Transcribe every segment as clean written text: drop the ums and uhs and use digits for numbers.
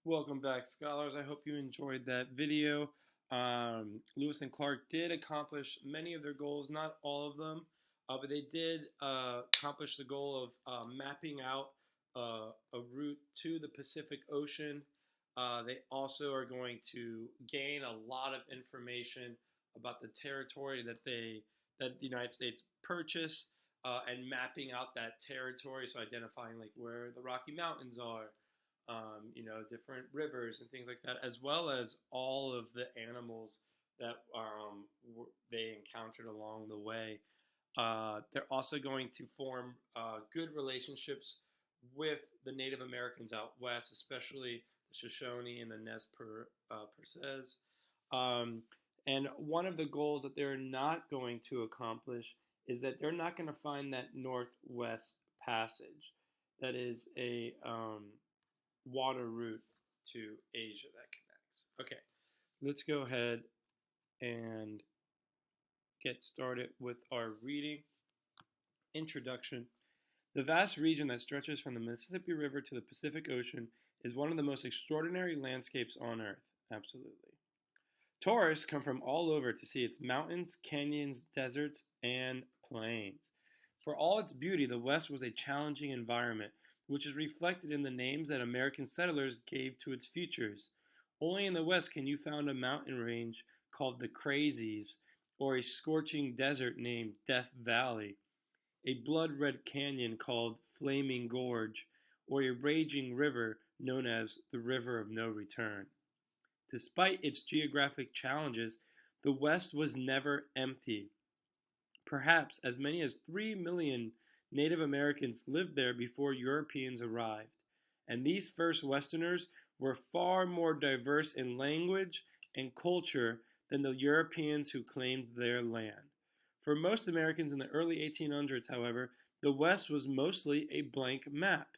Welcome back, scholars. I hope you enjoyed that video. Lewis and Clark did accomplish many of their goals, not all of them, but they did accomplish the goal of mapping out a route to the Pacific Ocean. They also are going to gain a lot of information about the territory that the United States purchased and mapping out that territory, so identifying like where the Rocky Mountains are, different rivers and things like that, as well as all of the animals that they encountered along the way. They're also going to form good relationships with the Native Americans out west, especially the Shoshone and the Nez Perces. Um, and one of the goals that they're not going to accomplish is that they're not going to find that Northwest Passage. That is a water route to Asia that connects. Okay, let's go ahead and get started with our reading. Introduction. The vast region that stretches from the Mississippi River to the Pacific Ocean is one of the most extraordinary landscapes on Earth. Absolutely. Tourists come from all over to see its mountains, canyons, deserts, and plains. For all its beauty, the West was a challenging environment, which is reflected in the names that American settlers gave to its features. Only in the West can you find a mountain range called the Crazies, or a scorching desert named Death Valley, a blood-red canyon called Flaming Gorge, or a raging river known as the River of No Return. Despite its geographic challenges, the West was never empty. Perhaps as many as 3 million Native Americans lived there before Europeans arrived, and these first Westerners were far more diverse in language and culture than the Europeans who claimed their land. For most Americans in the early 1800s, however, the West was mostly a blank map.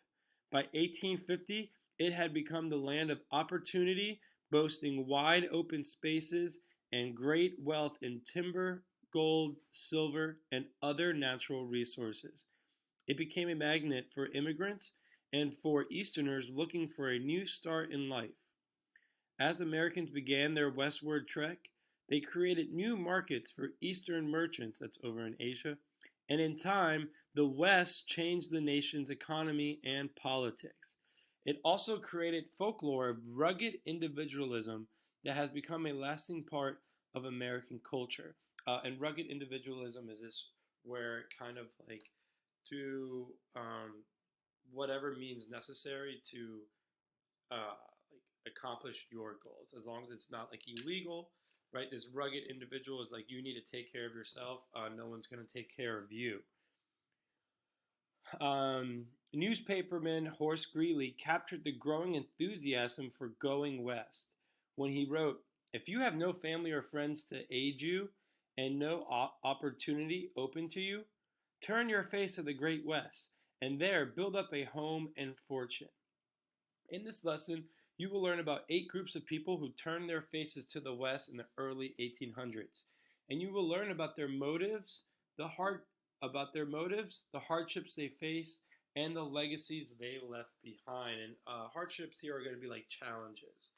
By 1850, it had become the land of opportunity, boasting wide open spaces and great wealth in timber, gold, silver, and other natural resources. It became a magnet for immigrants and for Easterners looking for a new start in life. As Americans began their westward trek, they created new markets for Eastern merchants, that's over in Asia, and in time, the West changed the nation's economy and politics. It also created folklore of rugged individualism that has become a lasting part of American culture. And rugged individualism is this where kind of like do whatever means necessary to like accomplish your goals, as long as it's not like illegal, right? This rugged individual is like you need to take care of yourself. No one's going to take care of you. Newspaperman Horace Greeley captured the growing enthusiasm for going west when he wrote, "If you have no family or friends to aid you and no opportunity open to you, turn your face to the great West and there build up a home and fortune." In this lesson, you will learn about 8 groups of people who turned their faces to the West in the early 1800s, and you will learn about their motives, the hardships they faced, and the legacies they left behind. And hardships here are going to be like challenges.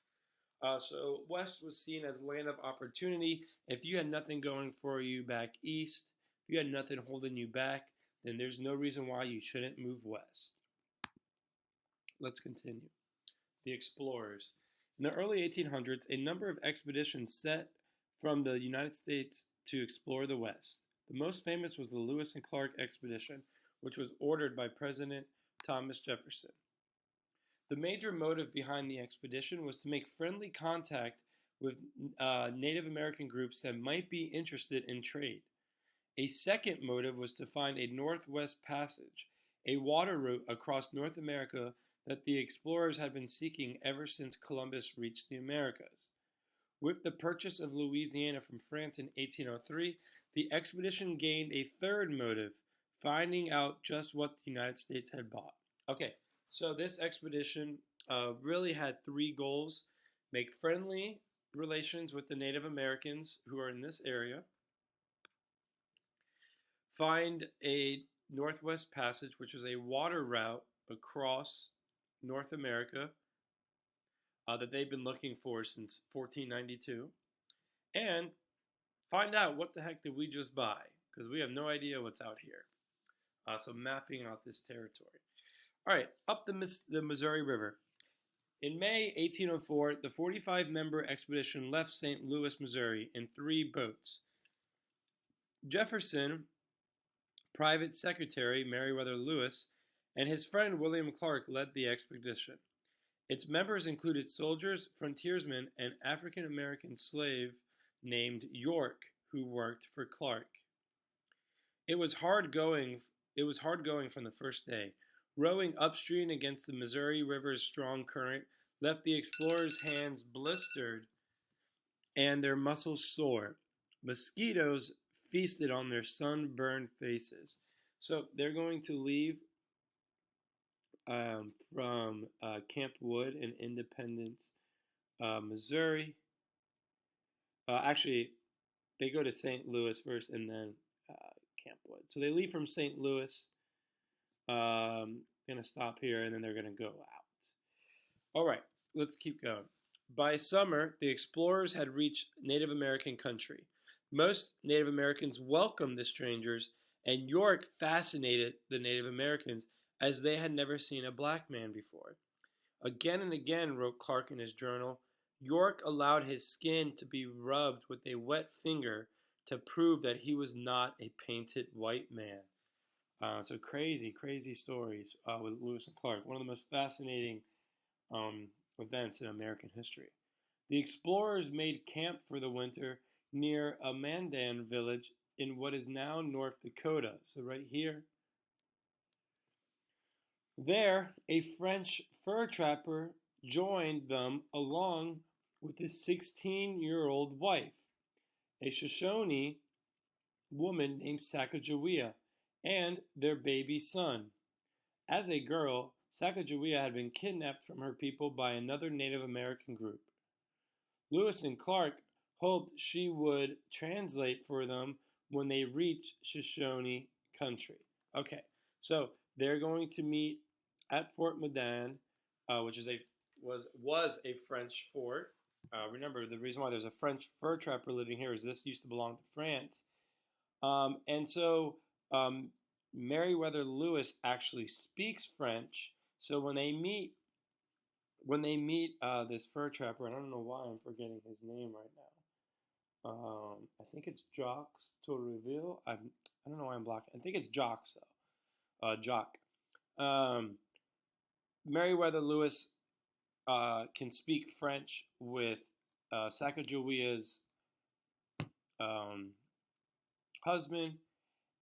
So West was seen as land of opportunity. If you had nothing going for you back east, if you had nothing holding you back, then there's no reason why you shouldn't move west. Let's continue. The explorers. In the early 1800s, a number of expeditions set from the United States to explore the West. The most famous was the Lewis and Clark expedition, which was ordered by President Thomas Jefferson. The major motive behind the expedition was to make friendly contact with Native American groups that might be interested in trade. A second motive was to find a Northwest Passage, a water route across North America that the explorers had been seeking ever since Columbus reached the Americas. With the purchase of Louisiana from France in 1803, the expedition gained a third motive, finding out just what the United States had bought. Okay, so this expedition really had 3 goals: make friendly relations with the Native Americans who are in this area, find a Northwest Passage, which is a water route across North America, that they've been looking for since 1492, and find out what the heck did we just buy, because we have no idea what's out here. So mapping out this territory. All right, up the Missouri River. In May 1804, the 45-member expedition left St. Louis, Missouri, in 3 boats. Jefferson, Private Secretary Meriwether Lewis, and his friend William Clark led the expedition. Its members included soldiers, frontiersmen, and African-American slave named York, who worked for Clark. It was hard going from the first day. Rowing upstream against the Missouri River's strong current left the explorers' hands blistered and their muscles sore. Mosquitoes feasted on their sunburned faces. So they're going to leave from Camp Wood in Independence, Missouri. Actually, they go to St. Louis first and then Camp Wood. So they leave from St. Louis. Gonna stop here and then they're gonna go out. All right, let's keep going. By summer, the explorers had reached Native American country. Most Native Americans welcomed the strangers, and York fascinated the Native Americans as they had never seen a black man before. Again and again, wrote Clark in his journal, York allowed his skin to be rubbed with a wet finger to prove that he was not a painted white man. So crazy stories with Lewis and Clark. One of the most fascinating events in American history. The explorers made camp for the winter near a Mandan village in what is now North Dakota. So right here. There, a French fur trapper joined them along with his 16-year-old wife, a Shoshone woman named Sacagawea, and their baby son. As a girl, Sacagawea had been kidnapped from her people by another Native American group. Lewis and Clark hoped she would translate for them when they reached Shoshone country. Okay, so they're going to meet at Fort Meade, which is was a French fort. Remember, the reason why there's a French fur trapper living here is this used to belong to France. And so Meriwether Lewis actually speaks French. So when they meet this fur trapper, and I don't know why I'm forgetting his name right now. I think it's Jacques Tourville. I don't know why I'm blocking. I think it's Jacques. Jacques. Meriwether Lewis can speak French with Sacagawea's husband,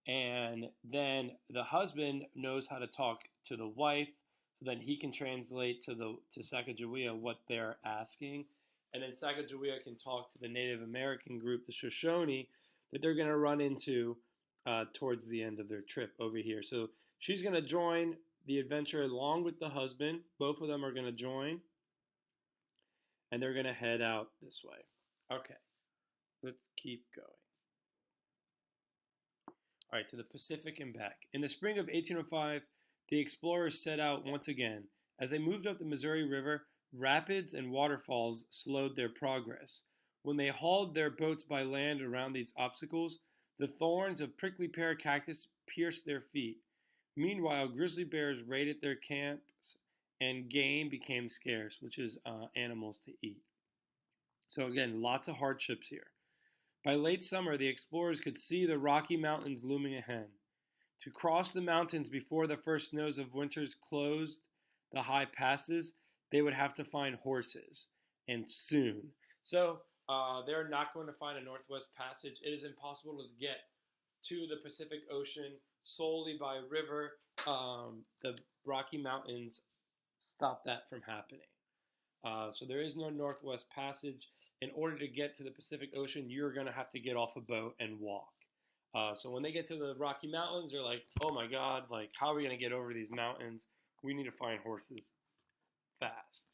and then the husband knows how to talk to the wife, so then he can translate to Sacagawea what they're asking, and then Sacagawea can talk to the Native American group, the Shoshone, that they're going to run into towards the end of their trip over here. So she's going to join the adventure along with the husband. Both of them are going to join, and they're going to head out this way. Okay, let's keep going. All right, to the Pacific and back. In the spring of 1805, the explorers set out once again. As they moved up the Missouri River, rapids and waterfalls slowed their progress. When they hauled their boats by land around these obstacles, the thorns of prickly pear cactus pierced their feet. Meanwhile, grizzly bears raided their camps and game became scarce, which is animals to eat. So again, lots of hardships here. By late summer, the explorers could see the Rocky Mountains looming ahead. To cross the mountains before the first snows of winters closed the high passes, they would have to find horses, and soon. So they're not going to find a Northwest Passage. It is impossible to get to the Pacific Ocean solely by river. The Rocky Mountains stop that from happening. So there is no Northwest Passage. In order to get to the Pacific Ocean, you're going to have to get off a boat and walk. So when they get to the Rocky Mountains, they're like, oh my God, like, how are we going to get over these mountains? We need to find horses fast.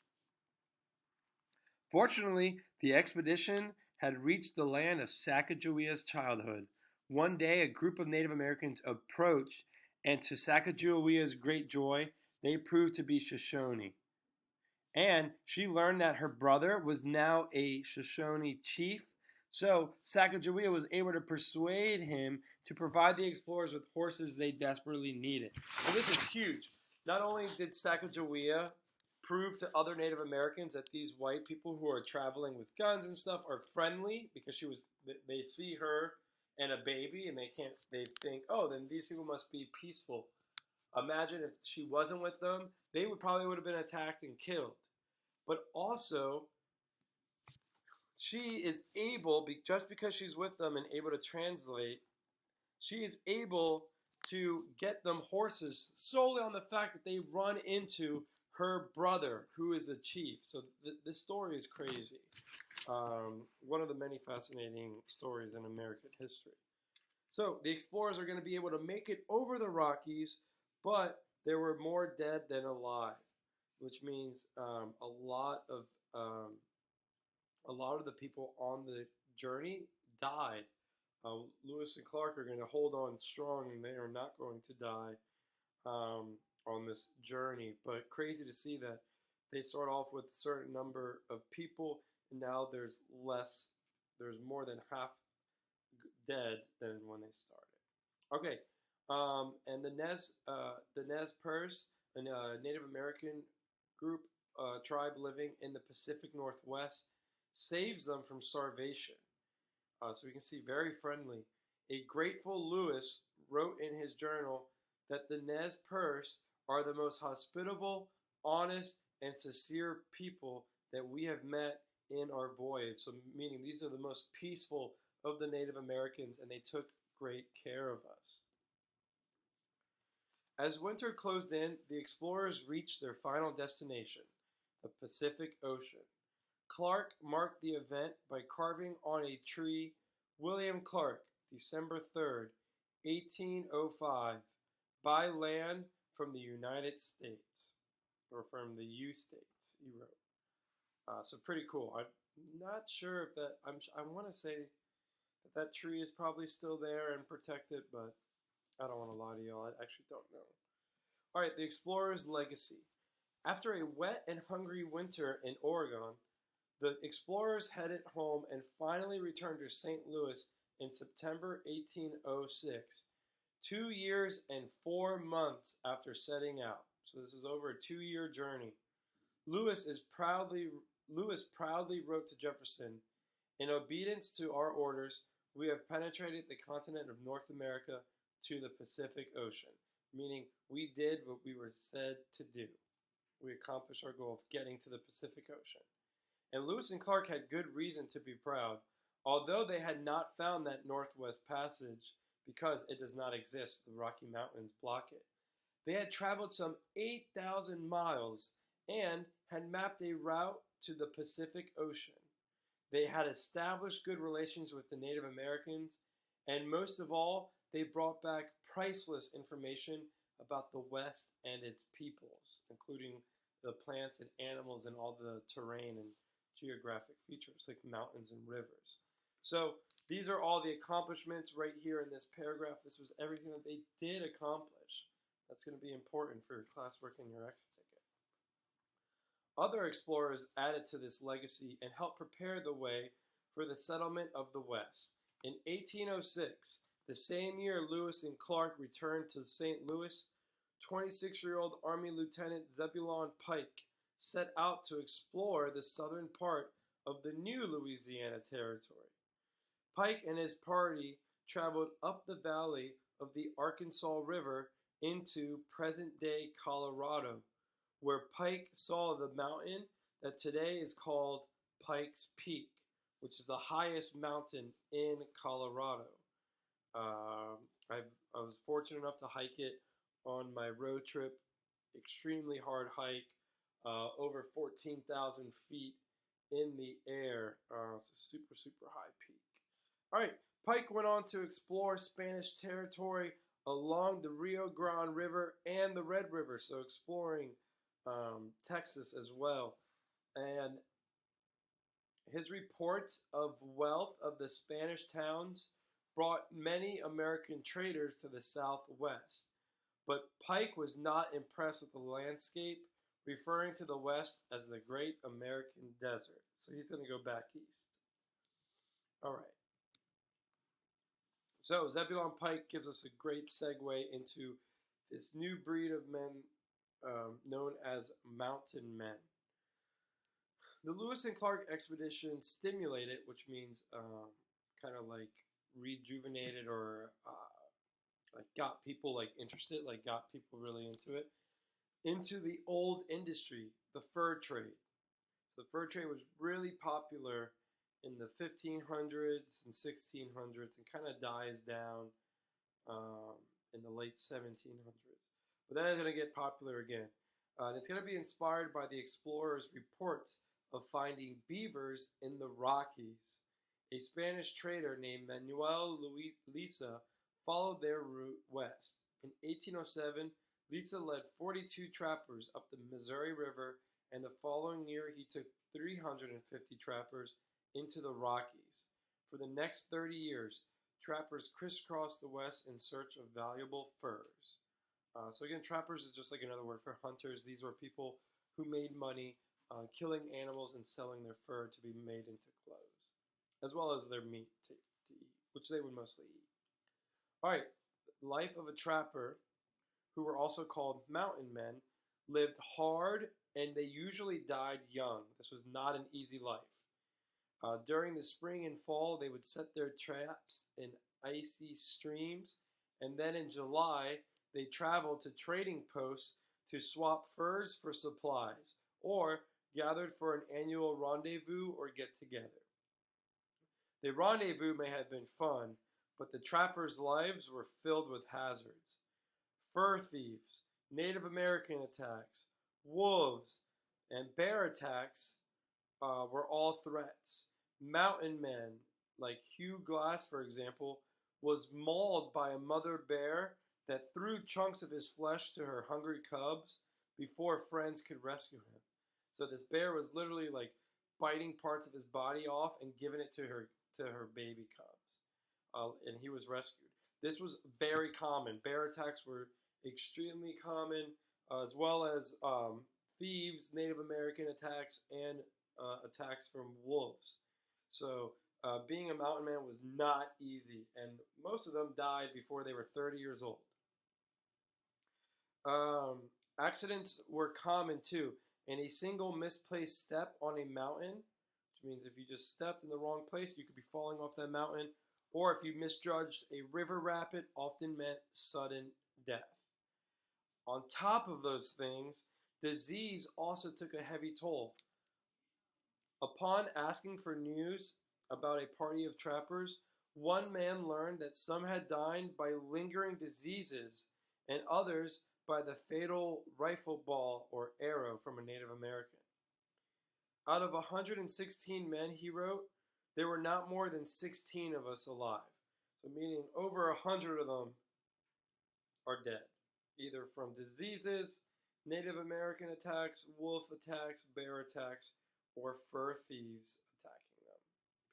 Fortunately, the expedition had reached the land of Sacagawea's childhood. One day, a group of Native Americans approached, and to Sacagawea's great joy, they proved to be Shoshone. And she learned that her brother was now a Shoshone chief. So Sacagawea was able to persuade him to provide the explorers with horses they desperately needed. So this is huge. Not only did Sacagawea prove to other Native Americans that these white people who are traveling with guns and stuff are friendly, because they see her and a baby and they think, oh, then these people must be peaceful. Imagine if she wasn't with them, they would have been attacked and killed. But also, she is able, just because she's with them and able to translate, she is able to get them horses solely on the fact that they run into her brother, who is a chief. So this story is crazy. One of the many fascinating stories in American history. So the explorers are going to be able to make it over the Rockies, but there were more dead than alive, which means a lot of the people on the journey died. Lewis and Clark are going to hold on strong, and they are not going to die on this journey. But crazy to see that they start off with a certain number of people, and now there's less. There's more than half dead than when they started. Okay, and the Nez Perce, a Native American group tribe living in the Pacific Northwest, saves them from starvation. So we can see very friendly. A grateful Lewis wrote in his journal that the Nez Perce are the most hospitable, honest, and sincere people that we have met in our voyage. So meaning these are the most peaceful of the Native Americans, and they took great care of us. As winter closed in, the explorers reached their final destination, the Pacific Ocean. Clark marked the event by carving on a tree William Clark, December 3rd, 1805, by land from the United States, or from the U states, he wrote. So pretty cool. I'm not sure if that, I want to say that tree is probably still there and protected, but I don't want to lie to y'all. I actually don't know. All right, the explorer's legacy. After a wet and hungry winter in Oregon, the explorers headed home and finally returned to St. Louis in September 1806, 2 years and 4 months after setting out. So this is over a 2-year journey. Lewis proudly wrote to Jefferson, "In obedience to our orders, we have penetrated the continent of North America to the Pacific Ocean," meaning we did what we were said to do. We accomplished our goal of getting to the Pacific Ocean. And Lewis and Clark had good reason to be proud, although they had not found that Northwest Passage because it does not exist. The Rocky Mountains block it. They had traveled some 8,000 miles and had mapped a route to the Pacific Ocean. They had established good relations with the Native Americans, and most of all, they brought back priceless information about the West and its peoples, including the plants and animals and all the terrain and geographic features like mountains and rivers. So these are all the accomplishments right here in this paragraph. This was everything that they did accomplish. That's going to be important for your classwork and your exit ticket. Other explorers added to this legacy and helped prepare the way for the settlement of the West. In 1806, the same year Lewis and Clark returned to St. Louis, 26-year-old Army Lieutenant Zebulon Pike set out to explore the southern part of the new Louisiana Territory. Pike and his party traveled up the valley of the Arkansas River into present-day Colorado, where Pike saw the mountain that today is called Pikes Peak, which is the highest mountain in Colorado. I was fortunate enough to hike it on my road trip. Extremely hard hike, over 14,000 feet in the air. It's a super, super high peak. All right, Pike went on to explore Spanish territory along the Rio Grande River and the Red River, so exploring Texas as well. And his reports of wealth of the Spanish towns brought many American traders to the Southwest. But Pike was not impressed with the landscape referring to the West as the Great American Desert. So he's going to go back east. All right. So Zebulon Pike gives us a great segue into this new breed of men known as mountain men. The Lewis and Clark expedition stimulated, which means kind of like rejuvenated or like got people like interested, like got people really into it, into the old industry, the fur trade. So the fur trade was really popular in the 1500s and 1600s and kind of dies down in the late 1700s. But then it's going to get popular again. And it's going to be inspired by the explorers' reports of finding beavers in the Rockies. A Spanish trader named Manuel Lisa followed their route west. In 1807, Lisa led 42 trappers up the Missouri River, and the following year he took 350 trappers into the Rockies. For the next 30 years, trappers crisscrossed the West in search of valuable furs. So again, trappers is just like another word for hunters. These were people who made money killing animals and selling their fur to be made into clothes, as well as their meat to eat, which they would mostly eat. All right, life of a trapper, who were also called mountain men, lived hard and they usually died young. This was not an easy life. During the spring and fall, they would set their traps in icy streams, and then in July, they traveled to trading posts to swap furs for supplies, or gathered for an annual rendezvous or get-together. The rendezvous may have been fun, but the trappers' lives were filled with hazards. Fur thieves, Native American attacks, wolves, and bear attacks were all threats. Mountain men, like Hugh Glass, for example, was mauled by a mother bear that threw chunks of his flesh to her hungry cubs before friends could rescue him. So this bear was literally like biting parts of his body off and giving it to her baby cubs, and he was rescued. This was very common. Bear attacks were extremely common, as well as thieves, Native American attacks, and attacks from wolves. So being a mountain man was not easy, and most of them died before they were 30 years old. Accidents were common too, and a single misplaced step on a mountain, which means if you just stepped in the wrong place, you could be falling off that mountain, or if you misjudged a river rapid, often meant sudden death. On top of those things, disease also took a heavy toll. Upon asking for news about a party of trappers, one man learned that some had died by lingering diseases and others by the fatal rifle ball or arrow from a Native American. Out of 116 men, he wrote, there were not more than 16 of us alive. So meaning over 100 of them are dead, either from diseases, Native American attacks, wolf attacks, bear attacks, or fur thieves attacking them.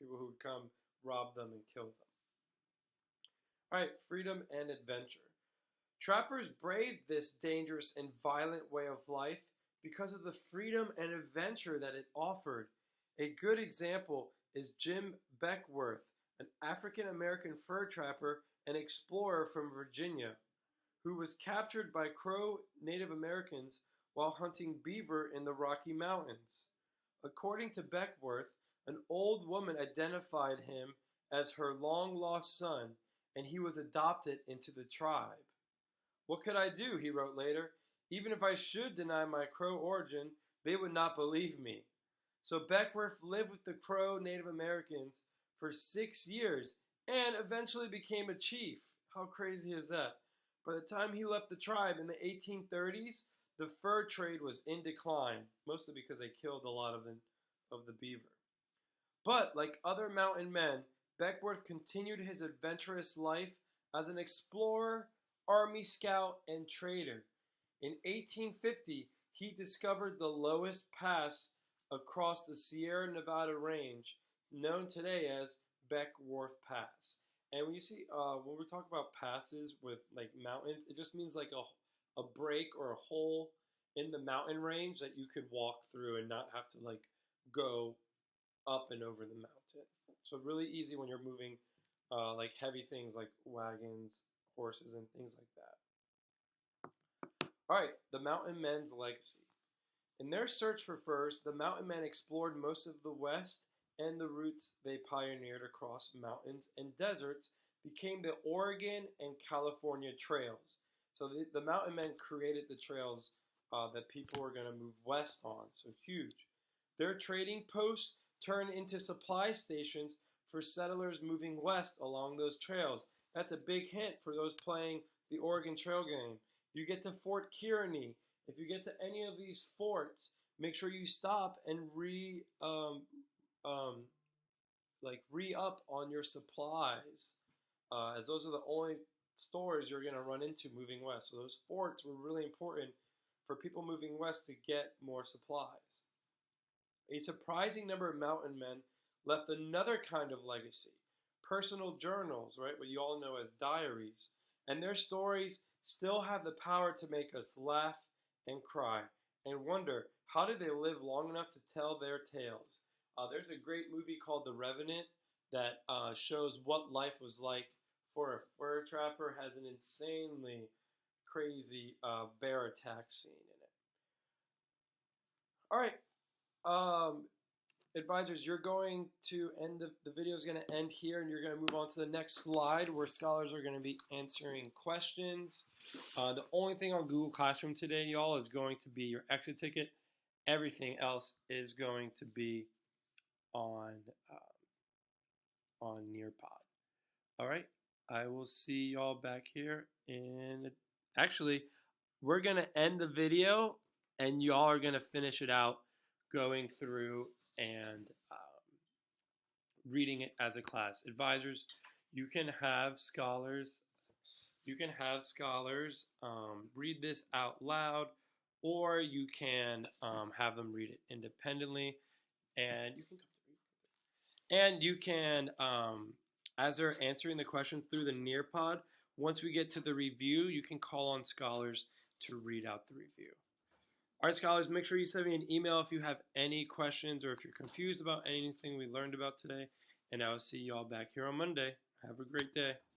People who would come, rob them, and kill them. All right, freedom and adventure. Trappers braved this dangerous and violent way of life because of the freedom and adventure that it offered. A good example is Jim Beckwourth, an African-American fur trapper and explorer from Virginia, who was captured by Crow Native Americans while hunting beaver in the Rocky Mountains. According to Beckwourth, an old woman identified him as her long-lost son, and he was adopted into the tribe. What could I do, he wrote later. Even if I should deny my Crow origin, they would not believe me. So Beckwourth lived with the Crow Native Americans for 6 years and eventually became a chief. How crazy is that? By the time he left the tribe in the 1830s, the fur trade was in decline, mostly because they killed a lot of the beaver. But like other mountain men, Beckwourth continued his adventurous life as an explorer, army scout, and trader. In 1850, he discovered the lowest pass across the Sierra Nevada range, known today as Beckwourth Pass. And when you see, when we talk about passes with like mountains, it just means like a break or a hole in the mountain range that you could walk through and not have to like go up and over the mountain. So really easy when you're moving like heavy things like wagons, horses, and things like that. All right, the mountain men's legacy. In their search for furs, the mountain men explored most of the West, and the routes they pioneered across mountains and deserts became the Oregon and California trails. So the mountain men created the trails that people were going to move west on. So huge. Their trading posts turned into supply stations for settlers moving west along those trails. That's a big hint for those playing the Oregon Trail game. You get to Fort Kearny. If you get to any of these forts, make sure you stop and re-up on your supplies, as those are the only stores you're going to run into moving west. So those forts were really important for people moving west to get more supplies. A surprising number of mountain men left another kind of legacy, personal journals, right? What you all know as diaries. And their stories still have the power to make us laugh and cry and wonder, how did they live long enough to tell their tales? There's a great movie called The Revenant that shows what life was like for a fur trapper. Has an insanely crazy bear attack scene in it. All right, advisors, you're going to end the video is going to end here, and you're going to move on to the next slide where scholars are going to be answering questions. The only thing on Google Classroom today, y'all, is going to be your exit ticket. Everything else is going to be on Nearpod. All right, I will see y'all back here actually, we're going to end the video, and y'all are going to finish it out going through and reading it as a class. Advisors, you can have scholars read this out loud, or you can have them read it independently, and you can as they're answering the questions through the Nearpod, once we get to the review, you can call on scholars to read out the review. All right, scholars, make sure you send me an email if you have any questions or if you're confused about anything we learned about today, and I will see you all back here on Monday. Have a great day.